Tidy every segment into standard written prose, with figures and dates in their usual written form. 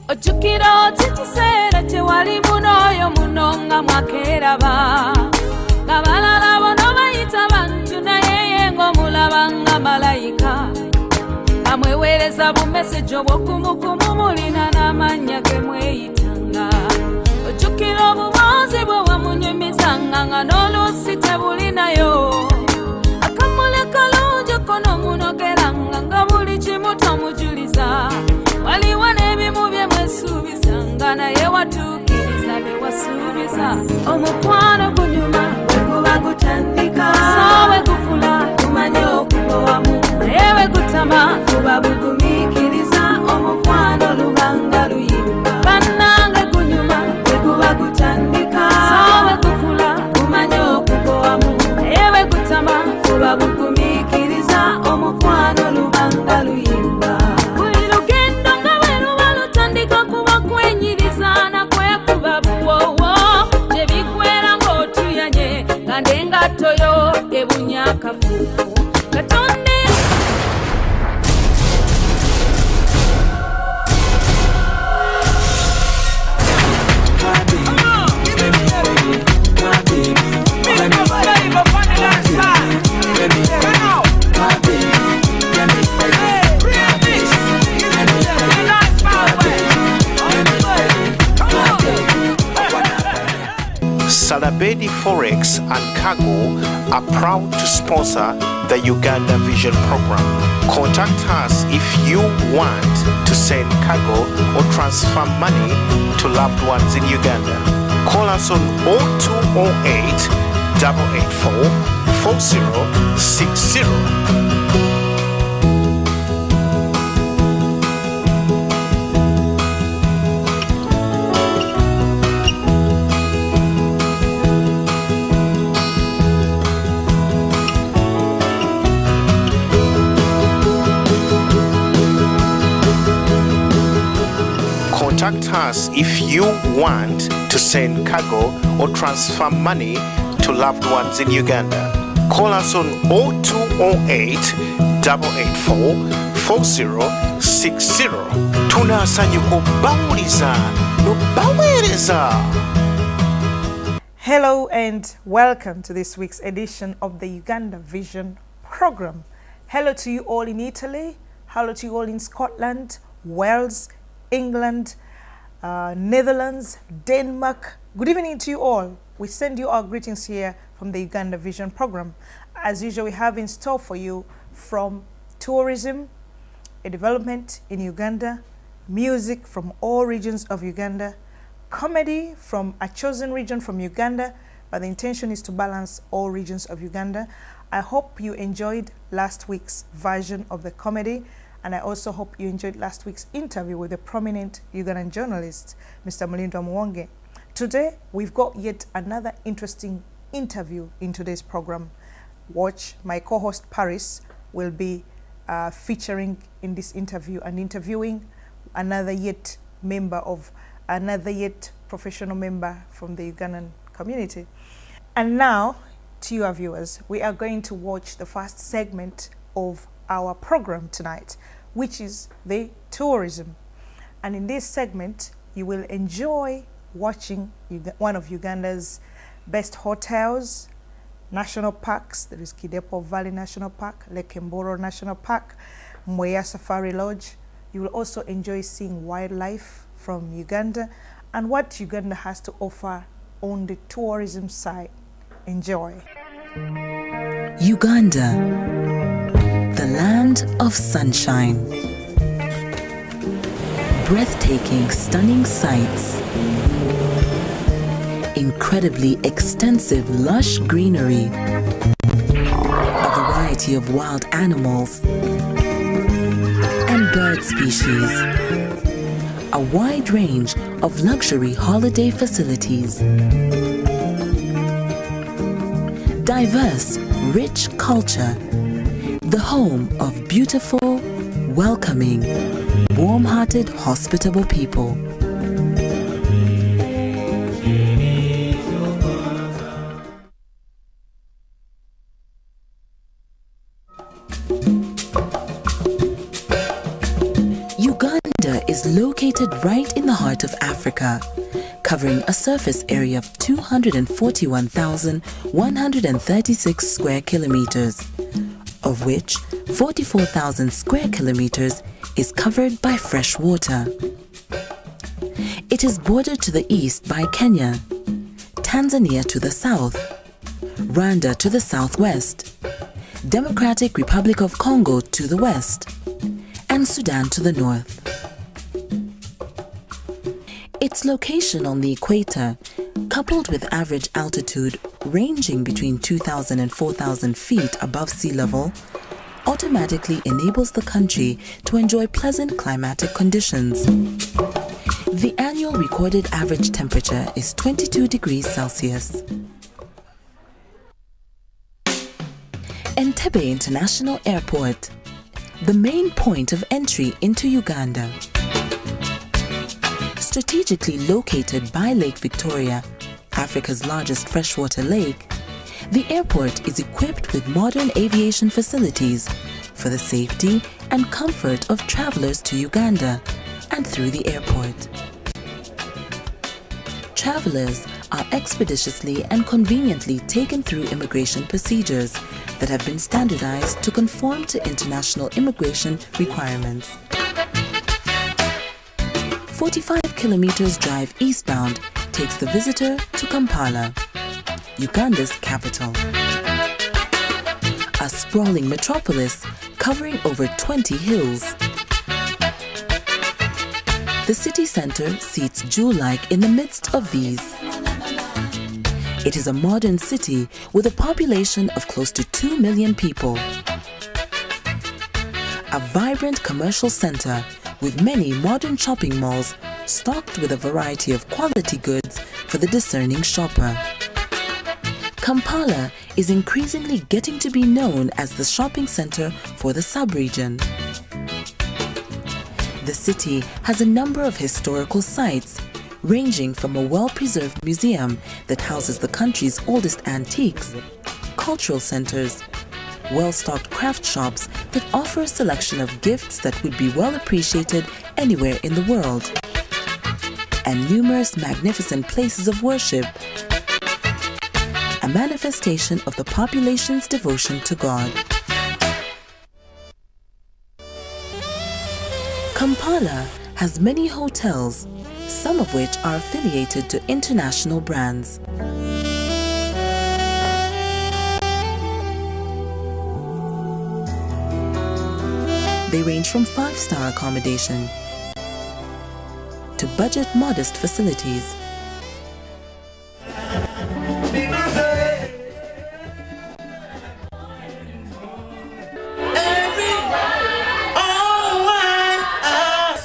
Ojjukira kikiseera tewali munoyo munonga mwakeeraba nga balala bono bayita bantu naye ye ng'omulaba nga malayika amweweereza bumeseji obw'okumukumu mulina n'amannya ge mweyitanga ojjukira obubanzi bwe wamunyumizanga nga n'oluusi tebulinayo akamule kalungi konomunogeranga nga buli kimu tomujuliza waliwo n'ebimu bye mwesuubizanga naye watuukiriza bye wasuubiza omukwano gunyuma bwe guba gutandika so bwe gukula tumanye okugowamu naye bwe gutama guba bugumiikiriza omukwano lubanga luyimba bannange gunyuma bwe guba gutandika so bwe gukula tumanye okugowamu naye bwe gutama guba bugumiikiriza omukwano lubanga luyimba toyo ebunya kafufu katonde Salabedi Forex and Cargo are proud to sponsor the Uganda Vision Program. Contact us if you want to send cargo or transfer money to loved ones in Uganda. Call us on 0208 884 4060. Contact us if you want to send cargo or transfer money to loved ones in Uganda. Call us on 0208 884 4060. Tunasanyuko bawuliza no bawereza. Hello and welcome to this week's edition of the Uganda Vision Program. Hello to you all in Italy, hello to you all in Scotland, Wales, England, Netherlands, Denmark. Good evening to you all. We send you our greetings here from the Uganda Vision Program. As usual, we have in store for you from tourism, a development in Uganda, music from all regions of Uganda, comedy from a chosen region from Uganda, but the intention is to balance all regions of Uganda. I hope you enjoyed last week's version of the comedy, and I also hope you enjoyed last week's interview with the prominent Ugandan journalist, Mr. Mulindwa Muwonge. Today, we've got yet another interesting interview in today's program. Watch, my co-host Paris will be featuring in this interview and interviewing another yet professional member from the Ugandan community. And now, to you, our viewers, we are going to watch the first segment of our program tonight, which is the tourism. And in this segment, you will enjoy watching one of Uganda's best hotels, national parks. There is Kidepo Valley National Park, Lake Mboro National Park, Mweya Safari Lodge. You will also enjoy seeing wildlife from Uganda and what Uganda has to offer on the tourism side. Enjoy. Uganda, the land of sunshine. Breathtaking, stunning sights. Incredibly extensive, lush greenery. A variety of wild animals and bird species. A wide range of luxury holiday facilities. Diverse, rich culture. The home of beautiful, welcoming, warm-hearted, hospitable people. Uganda is located right in the heart of Africa, covering a surface area of 241,136 square kilometers, of which 44,000 square kilometers is covered by fresh water. It is bordered to the east by Kenya, Tanzania to the south, Rwanda to the southwest, Democratic Republic of Congo to the west, and Sudan to the north. Its location on the equator, coupled with average altitude ranging between 2,000 and 4,000 feet above sea level, automatically enables the country to enjoy pleasant climatic conditions. The annual recorded average temperature is 22 degrees Celsius. Entebbe International Airport, the main point of entry into Uganda. Strategically located by Lake Victoria, Africa's largest freshwater lake, the airport is equipped with modern aviation facilities for the safety and comfort of travelers to Uganda and through the airport. Travelers are expeditiously and conveniently taken through immigration procedures that have been standardized to conform to international immigration requirements. 45 kilometers drive eastbound takes the visitor to Kampala, Uganda's capital. A sprawling metropolis covering over 20 hills. The city center seats jewel-like in the midst of these. It is a modern city with a population of close to 2 million people. A vibrant commercial center with many modern shopping malls stocked with a variety of quality goods for the discerning shopper. Kampala is increasingly getting to be known as the shopping center for the sub-region. The city has a number of historical sites, ranging from a well-preserved museum that houses the country's oldest antiques, cultural centers, well-stocked craft shops that offer a selection of gifts that would be well appreciated anywhere in the world, and numerous magnificent places of worship, a manifestation of the population's devotion to God. Kampala has many hotels, some of which are affiliated to international brands. They range from 5-star accommodation to budget modest facilities.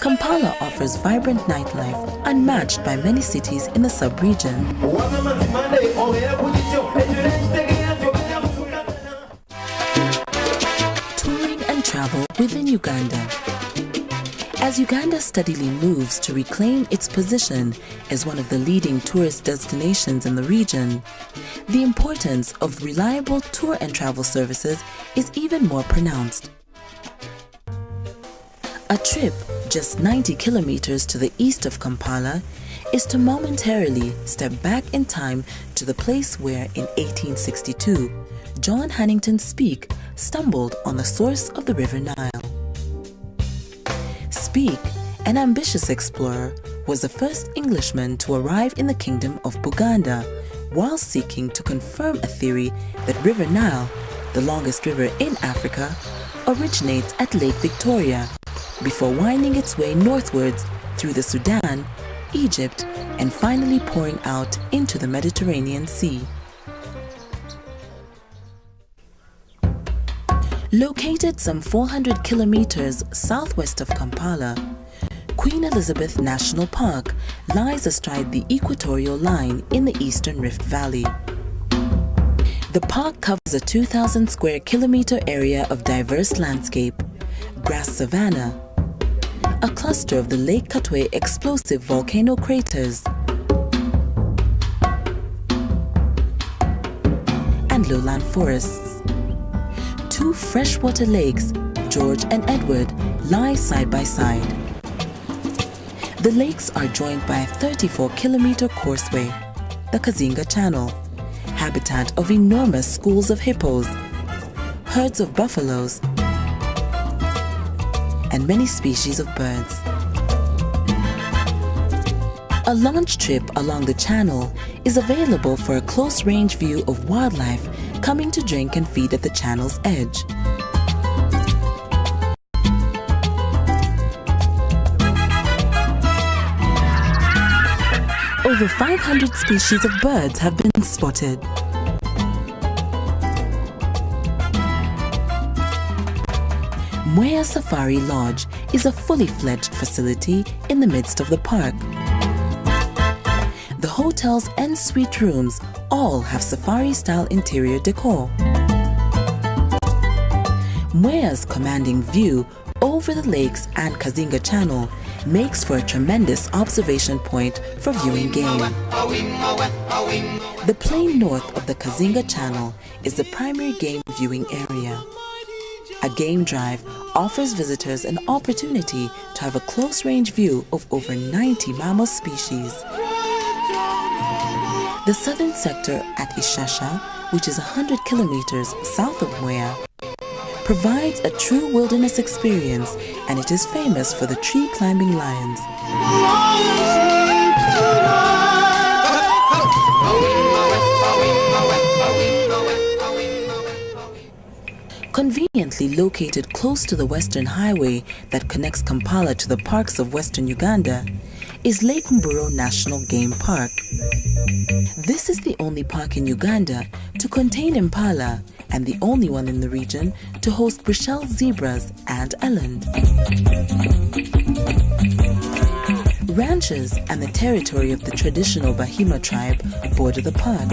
Kampala offers vibrant nightlife unmatched by many cities in the sub-region. Touring and travel within Uganda. As Uganda steadily moves to reclaim its position as one of the leading tourist destinations in the region, the importance of reliable tour and travel services is even more pronounced. A trip just 90 kilometers to the east of Kampala is to momentarily step back in time to the place where, in 1862, John Hannington Speke stumbled on the source of the River Nile. Speke, an ambitious explorer, was the first Englishman to arrive in the kingdom of Buganda while seeking to confirm a theory that River Nile, the longest river in Africa, originates at Lake Victoria, before winding its way northwards through the Sudan, Egypt, and finally pouring out into the Mediterranean Sea. Located some 400 kilometers southwest of Kampala, Queen Elizabeth National Park lies astride the equatorial line in the Eastern Rift Valley. The park covers a 2,000 square kilometer area of diverse landscape, grass savanna, a cluster of the Lake Katwe explosive volcano craters, and lowland forests. 2 freshwater lakes, George and Edward, lie side by side. The lakes are joined by a 34-kilometer causeway, the Kazinga Channel, habitat of enormous schools of hippos, herds of buffaloes, and many species of birds. A launch trip along the channel is available for a close-range view of wildlife coming to drink and feed at the channel's edge. Over 500 species of birds have been spotted. Mwea Safari Lodge is a fully fledged facility in the midst of the park. The hotels and suite rooms all have safari-style interior decor. Mwea's commanding view over the lakes and Kazinga Channel makes for a tremendous observation point for viewing game. The plain north of the Kazinga Channel is the primary game viewing area. A game drive offers visitors an opportunity to have a close-range view of over 90 mammal species. The southern sector at Ishasha, which is 100 kilometers south of Mwea, provides a true wilderness experience, and it is famous for the tree-climbing lions. Conveniently located close to the Western Highway that connects Kampala to the parks of Western Uganda is Lake Mburo National Game Park. This is the only park in Uganda to contain impala and the only one in the region to host Bruchel zebras and eland. Ranches and the territory of the traditional Bahima tribe border the park.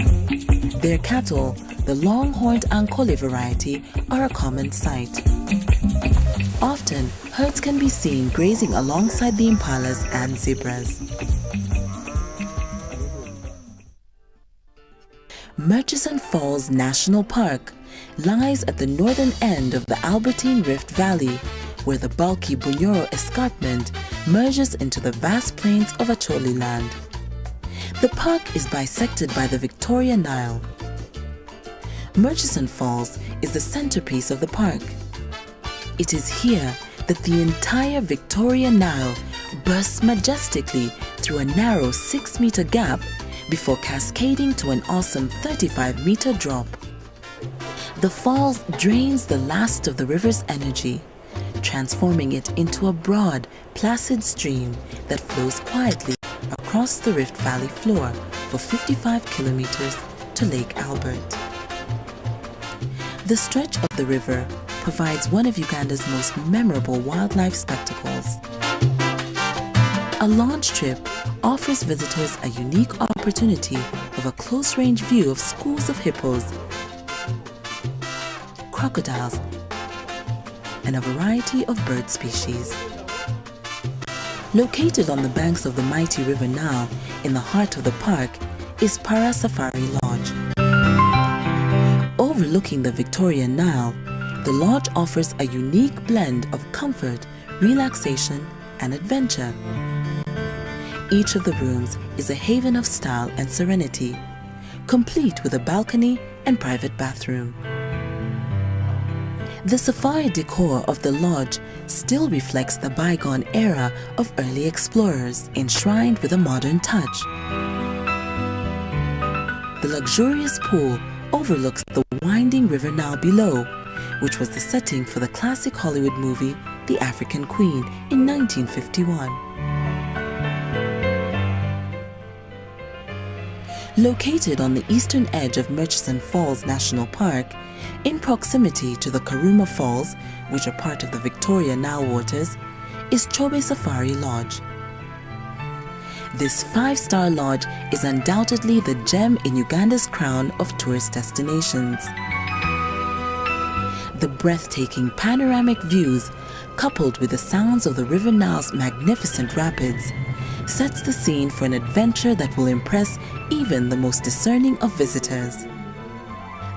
Their cattle, the long-horned Ankole variety, are a common sight. Often, herds can be seen grazing alongside the impalas and zebras. Murchison Falls National Park lies at the northern end of the Albertine Rift Valley, where the bulky Bunyoro Escarpment merges into the vast plains of Acholi land. The park is bisected by the Victoria Nile. Murchison Falls is the centerpiece of the park. It is here that the entire Victoria Nile bursts majestically through a narrow 6-meter gap before cascading to an awesome 35-meter drop. The falls drains the last of the river's energy, transforming it into a broad, placid stream that flows quietly across the Rift Valley floor for 55 kilometers to Lake Albert. The stretch of the river provides one of Uganda's most memorable wildlife spectacles. A launch trip offers visitors a unique opportunity of a close-range view of schools of hippos, crocodiles, and a variety of bird species. Located on the banks of the mighty River Nile in the heart of the park is Para Safari Lodge. Overlooking the Victoria Nile, the lodge offers a unique blend of comfort, relaxation, and adventure. Each of the rooms is a haven of style and serenity, complete with a balcony and private bathroom. The safari decor of the lodge still reflects the bygone era of early explorers, enshrined with a modern touch. The luxurious pool overlooks the winding River Nile below, which was the setting for the classic Hollywood movie The African Queen in 1951. Located on the eastern edge of Murchison Falls National Park, in proximity to the Karuma Falls, which are part of the Victoria Nile waters, is Chobe Safari Lodge. This 5-star lodge is undoubtedly the gem in Uganda's crown of tourist destinations. The breathtaking panoramic views, coupled with the sounds of the River Nile's magnificent rapids, sets the scene for an adventure that will impress even the most discerning of visitors.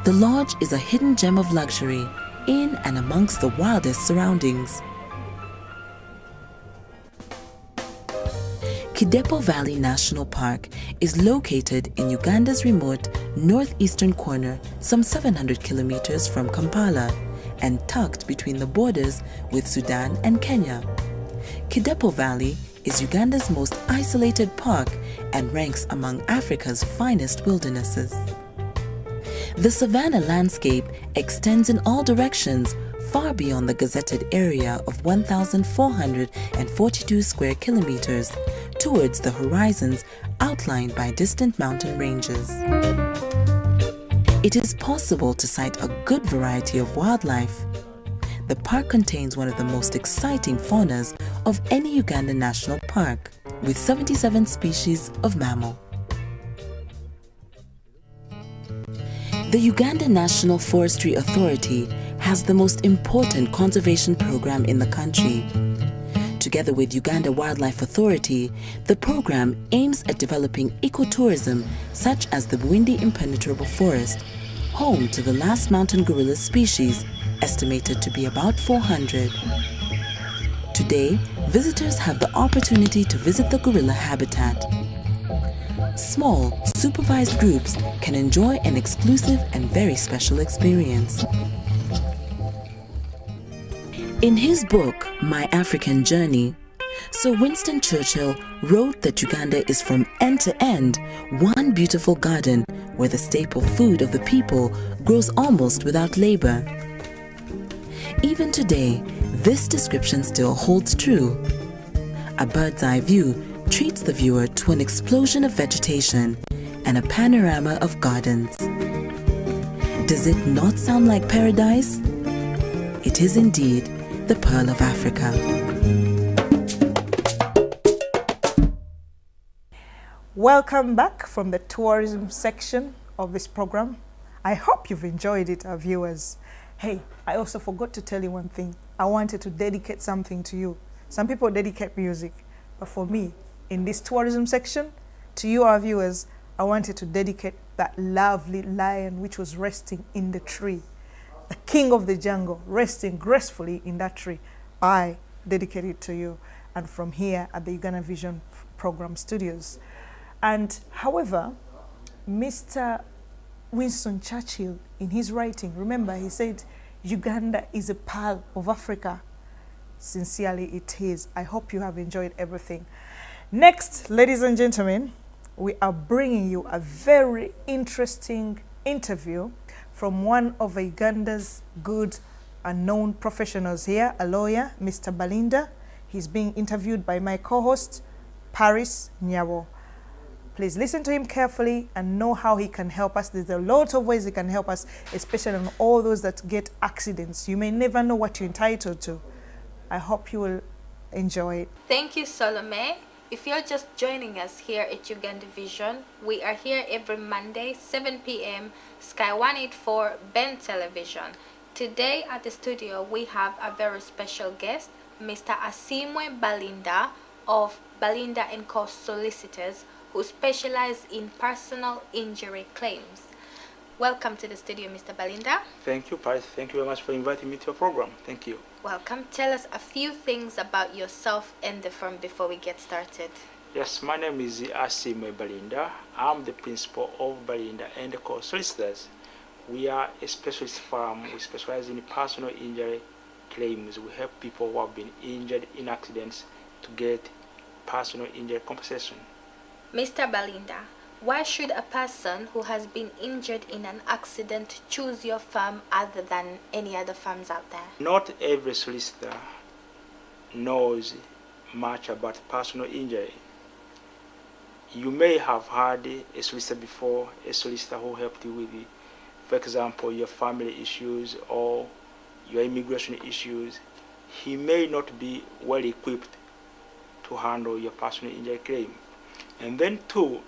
The lodge is a hidden gem of luxury in and amongst the wildest surroundings. Kidepo Valley National Park is located in Uganda's remote northeastern corner, some 700 kilometers from Kampala, and tucked between the borders with Sudan and Kenya. Kidepo Valley is Uganda's most isolated park and ranks among Africa's finest wildernesses. The savanna landscape extends in all directions, far beyond the gazetted area of 1,442 square kilometers, towards the horizons outlined by distant mountain ranges. It is possible to sight a good variety of wildlife. The park contains one of the most exciting faunas of any Ugandan national park, with 77 species of mammal. The Uganda National Forestry Authority has the most important conservation program in the country. Together with Uganda Wildlife Authority, the program aims at developing ecotourism such as the Bwindi Impenetrable Forest, home to the last mountain gorilla species, estimated to be about 400. Today, visitors have the opportunity to visit the gorilla habitat. Small, supervised groups can enjoy an exclusive and very special experience. In his book, My African Journey, Sir Winston Churchill wrote that Uganda is from end to end one beautiful garden where the staple food of the people grows almost without labor. Even today, this description still holds true. A bird's eye view treats the viewer to an explosion of vegetation and a panorama of gardens. Does it not sound like paradise? It is indeed the Pearl of Africa. Welcome back from the tourism section of this program. I hope you've enjoyed it, our viewers. Hey, I also forgot to tell you one thing. I wanted to dedicate something to you. Some people dedicate music, but for me, in this tourism section, to you, our viewers, I wanted to dedicate that lovely lion which was resting in the tree. The king of the jungle, resting gracefully in that tree. I dedicate it to you, and from here at the Uganda Vision Program Studios. And however, Mr. Winston Churchill, in his writing, remember he said, Uganda is a pearl of Africa. Sincerely it is. I hope you have enjoyed everything. Next, ladies and gentlemen, we are bringing you a very interesting interview from one of Uganda's good and known professionals here, a lawyer, Mr. Balinda. He's being interviewed by my co-host, Paris Nyabo. Please listen to him carefully and know how he can help us. There's a lot of ways he can help us, especially on all those that get accidents. You may never know what you're entitled to. I hope you will enjoy it. Thank you, Salome. If you're just joining us here at Uganda Vision, we are here every Monday, 7 p.m., Sky 184, Ben Television. Today at the studio, we have a very special guest, Mr. Asimwe Balinda of Balinda & Co. Solicitors, who specialize in personal injury claims. Welcome to the studio, Mr. Balinda. Thank you, Paris. Thank you very much for inviting me to your program. Thank you. Welcome. Tell us a few things about yourself and the firm before we get started. Yes, my name is Asimwe Balinda. I'm the principal of Balinda & Co. Solicitors. We are a specialist firm. We specialize in personal injury claims. We help people who have been injured in accidents to get personal injury compensation. Mr. Balinda, why should a person who has been injured in an accident choose your firm other than any other firms out there? Not every solicitor knows much about personal injury. You may have had a solicitor before, a solicitor who helped you with, for example, your family issues or your immigration issues. He may not be well equipped to handle your personal injury claim. And then two,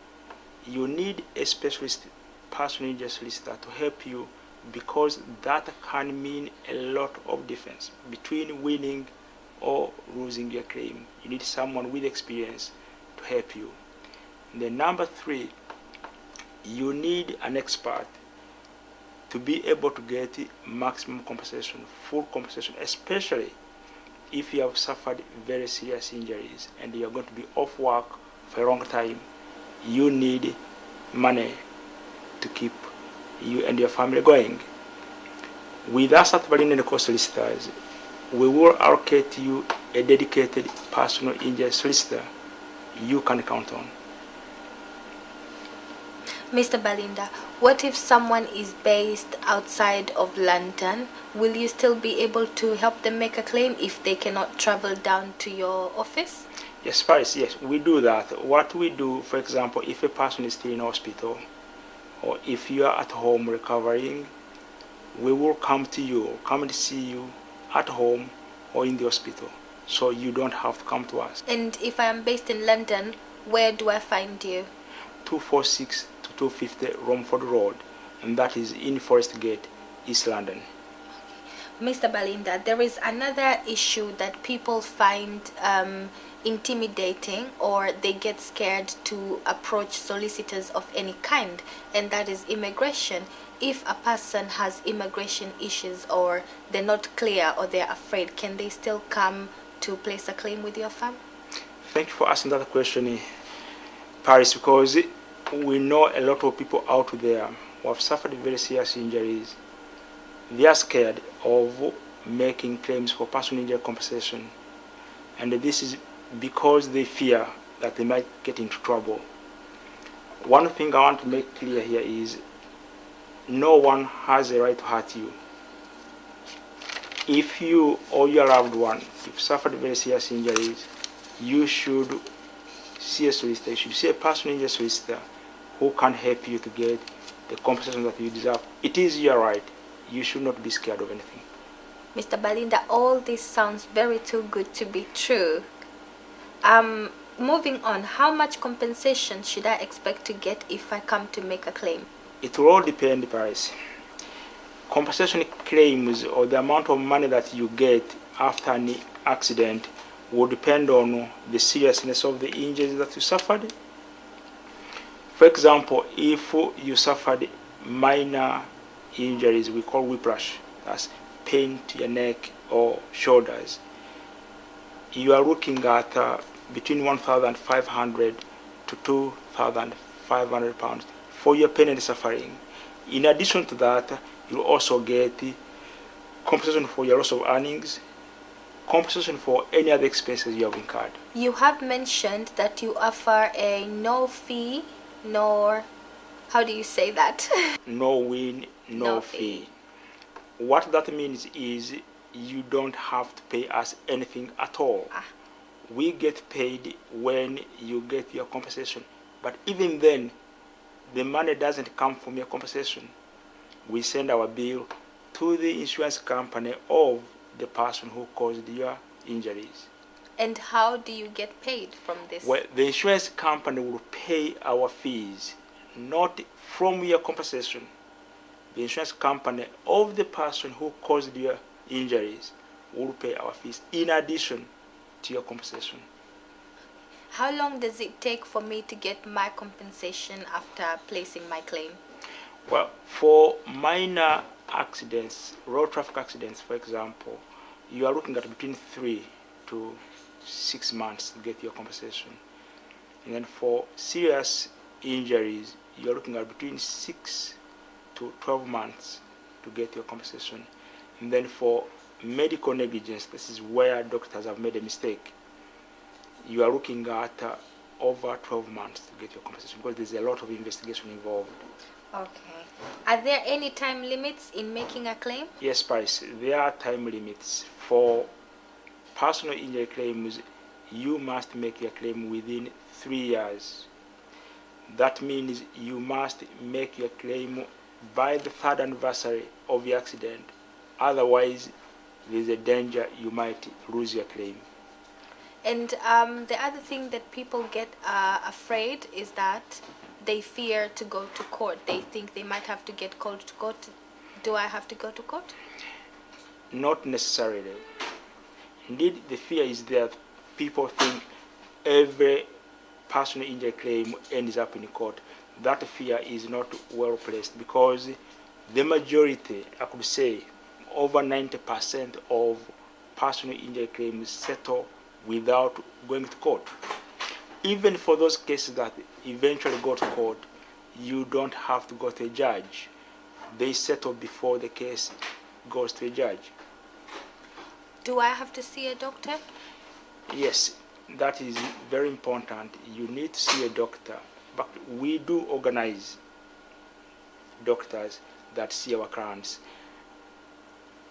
you need a specialist personal injury solicitor to help you, because that can mean a lot of difference between winning or losing your claim. You need someone with experience to help you. And then number three, you need an expert to be able to get maximum compensation, full compensation, especially if you have suffered very serious injuries and you are going to be off work for a long time, you need money to keep you and your family going. With us at Marine and Coast Solicitors, we will allocate you a dedicated personal injury solicitor you can count on. Mr. Balinda, what if someone is based outside of London? Will you still be able to help them make a claim if they cannot travel down to your office? Yes, Paris, yes, we do that. What we do, for example, if a person is still in hospital, or if you are at home recovering, we will come to you, come and see you at home or in the hospital, so you don't have to come to us. And if I am based in London, where do I find you? 246 to 250 Romford Road, and that is in Forest Gate, East London. Mr. Balinda, there is another issue that people find intimidating, or they get scared to approach solicitors of any kind, and that is immigration. If a person has immigration issues, or they're not clear, or they're afraid, can they still come to place a claim with your firm? Thank you for asking that question, Paris, because we know a lot of people out there who have suffered very serious injuries. They are scared of making claims for personal injury compensation, and this is because they fear that they might get into trouble. One thing I want to make clear here is no one has a right to hurt you. If you or your loved one have suffered very serious injuries, you should see a solicitor. You should see a personal injury solicitor who can help you to get the compensation that you deserve. It is your right. You should not be scared of anything. Mr. Balinda, all this sounds very too good to be true. Moving on, how much compensation should I expect to get if I come to make a claim? It will all depend, Paris. Compensation claims, or the amount of money that you get after an accident, will depend on the seriousness of the injuries that you suffered. For example, if you suffered minor injuries we call whiplash, that's pain to your neck or shoulders, you are looking at between 1,500 to 2,500 pounds for your pain and suffering. In addition to that, you also get compensation for your loss of earnings, compensation for any other expenses you have incurred. You have mentioned that you offer a no fee, nor, how do you say that? No win, no fee. What that means is you don't have to pay us anything at all. We get paid when you get your compensation, but even then, the money doesn't come from your compensation. We send our bill to the insurance company of the person who caused your injuries. And how do you get paid from this? Well, the insurance company will pay our fees, not from your compensation. The insurance company of the person who caused your injuries will pay our fees in addition to your compensation. How long does it take for me to get my compensation after placing my claim? Well, for minor accidents, road traffic accidents, for example, you are looking at between 3 to 6 months to get your compensation. And then for serious injuries, you are looking at between 6 to 12 months to get your compensation. And then for medical negligence, this is where doctors have made a mistake, you are looking at over 12 months to get your compensation, because there's a lot of investigation involved. Okay. Are there any time limits in making a claim? Yes, Paris, there are time limits. For personal injury claims, you must make your claim within 3 years. That means you must make your claim by the 3rd anniversary of the accident. Otherwise, there's a danger you might lose your claim. And the other thing that people get afraid is that they fear to go to court. They think they might have to get called to court. Do I have to go to court? Not necessarily. Indeed, the fear is that people think every personal injury claim ends up in court. That fear is not well placed, because the majority, I could say, over 90% of personal injury claims settle without going to court. even for those cases that eventually go to court, you don't have to go to a judge. They settle before the case goes to a judge. Do I have to see a doctor? Yes, that is very important. You need to see a doctor. But we do organize doctors that see our clients.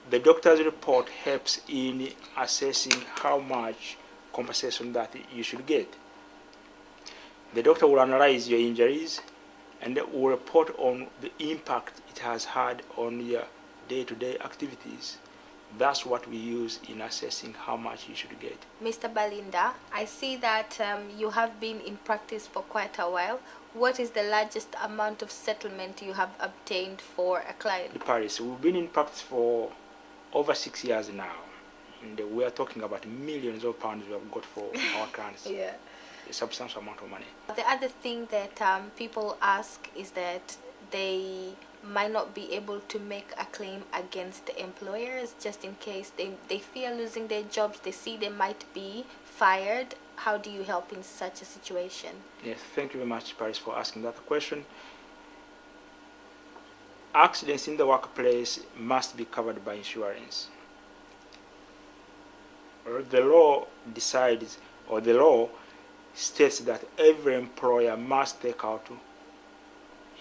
The doctor's report helps in assessing how much compensation that you should get. The doctor will analyze your injuries and will report on the impact it has had on your day-to-day activities. That's what we use in assessing how much you should get. Mr. Balinda, I see that you have been in practice for quite a while. What is the largest amount of settlement you have obtained for a client? Paris, we've been in practice for over 6 years now, and we are talking about millions of pounds we have got for our clients. Yeah. A substantial amount of money. The other thing that people ask is that they might not be able to make a claim against the employers just in case they fear losing their jobs. They see they might be fired. How do you help in such a situation? Yes, thank you very much, Paris, for asking that question. Accidents in the workplace must be covered by insurance. The law decides, or the law states that every employer must take out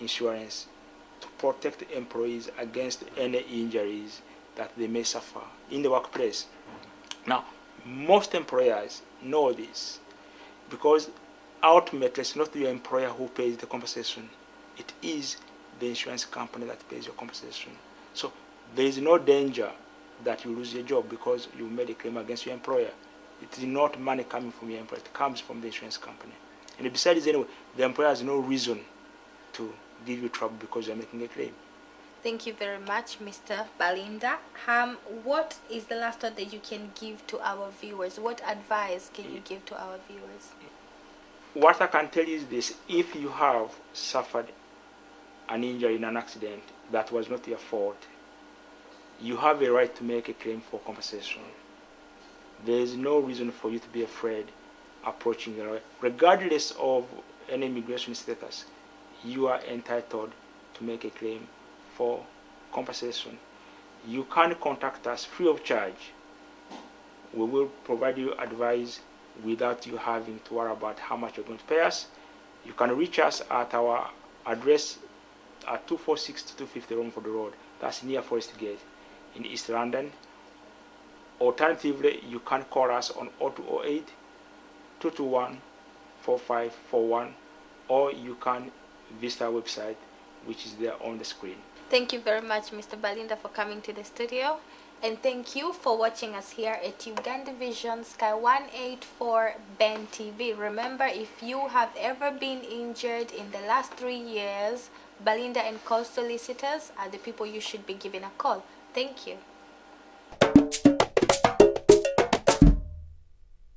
insurance to protect employees against any injuries that they may suffer in the workplace. Now, most employers know this because ultimately it's not your employer who pays the compensation. It is the insurance company that pays your compensation. So there is no danger that you lose your job because you made a claim against your employer. It is not money coming from your employer, it comes from the insurance company. And besides, anyway, the employer has no reason to give you trouble because you're making a claim. Thank you very much, Mr. Balinda. What is the last word that you can give to our viewers? What advice can you give to our viewers? What I can tell you is this: if you have suffered an injury in an accident that was not your fault, you have a right to make a claim for compensation. There is no reason for you to be afraid approaching the lawyer. Regardless of any immigration status, you are entitled to make a claim for compensation. You can contact us free of charge. We will provide you advice without you having to worry about how much you're going to pay us. You can reach us at our address at 246 to 250 Romford Road. That's near Forest Gate in East London. Alternatively, you can call us on 0208 221 4541, or you can visit our website, which is there on the screen. Thank you very much, Mr. Balinda, for coming to the studio. And thank you for watching us here at Uganda Vision Sky 184 Ben TV. Remember, if you have ever been injured in the last 3 years, Balinda and Co solicitors are the people you should be giving a call. Thank you.